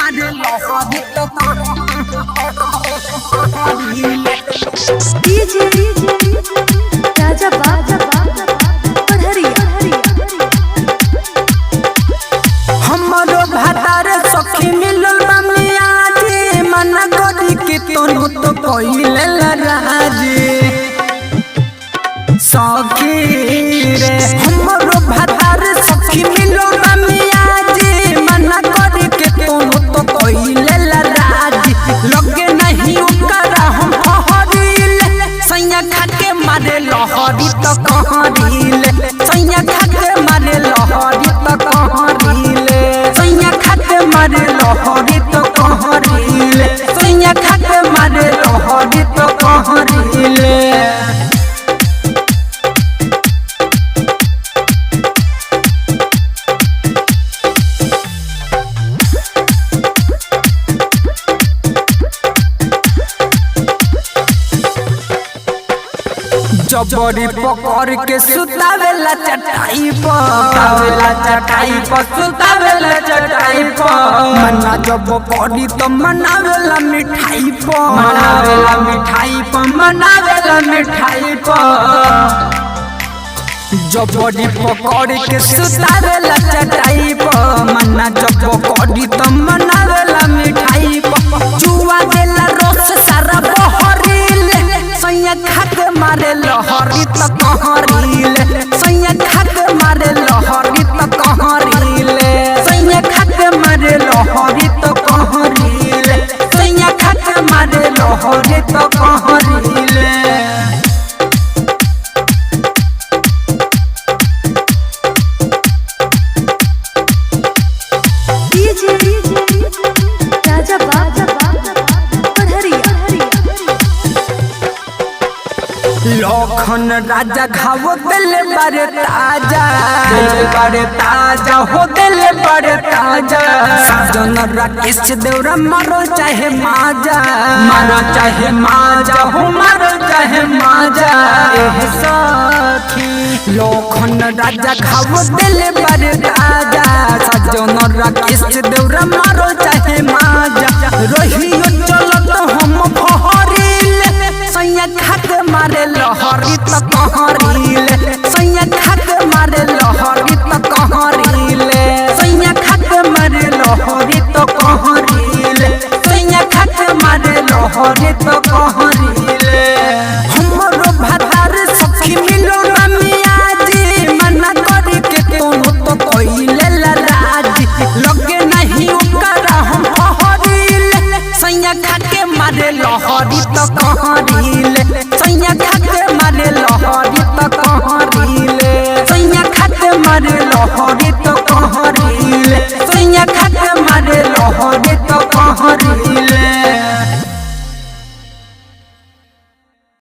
मारे लहरी तो राजा बाजा हमारो भातार सखी मिलल बमिया जी मन गोरी के तोनु तो कोइले लराजी सखी रे हमारो भातार सखी मिलल बमिया जी मन गोरी के तोनु तो कोइले लराजी लगे नहीं ओकरा हम हरिले सैया खाके मारे लहरी तो कहरिले सैया खाके मारे लहरी तो कहरिले सैया खाके मारे लहरी तो कहरिले सैया खाके मारे लहरी तो कहरिले जबरी पकड़ के सुतावेला चटाई पर सुतावेला चटाई पर मना जब करी तो मनावेला मिठाई पर जबरी पकड़ के सुतावेला चटाई पर मना जब करी तो मनावेला मिठाई पर जुआ देला रोस सारा बहरीले सैया खाके मारे लहरी तो कहरिले सैया खाके मारे लहरी तो कहरिले सैया खाके मारे लहरी तो कहरिले सैया खाके मारे लहरी तो कहरिले राजा बाजा लखन राजा घाव दिल बड़े ताजा हो दिल बड़े ताजा साजन राकेश देवरा मारो चाहे माजा हो मारो चाहे माजा सखी लखन राजा घाव दिल बड़े ताजा साजन राकेश देवरा मारो चाहे माजा रहियो चलत हम भहरिले सैया खाके मारे लहरी तो कहरिले सैया खाके मारे लहरी तो कहरिले सैया खाके मारे लहरी तो कहरिले सैया खाके मारे लहरी तो कहरिले हमरो भातार सखी मिलो रमिया जी मना करी के तोनु तो कोइले लराजी लगे नहीं ओकरा हम हरिले सैया खाके मारे लहरी तो कहरिले सैया खाके मारे लहरी तो कहरिले सैया खाके मारे लहरी तो कहरिले सैया खाके मारे लहरी तो कहरिले।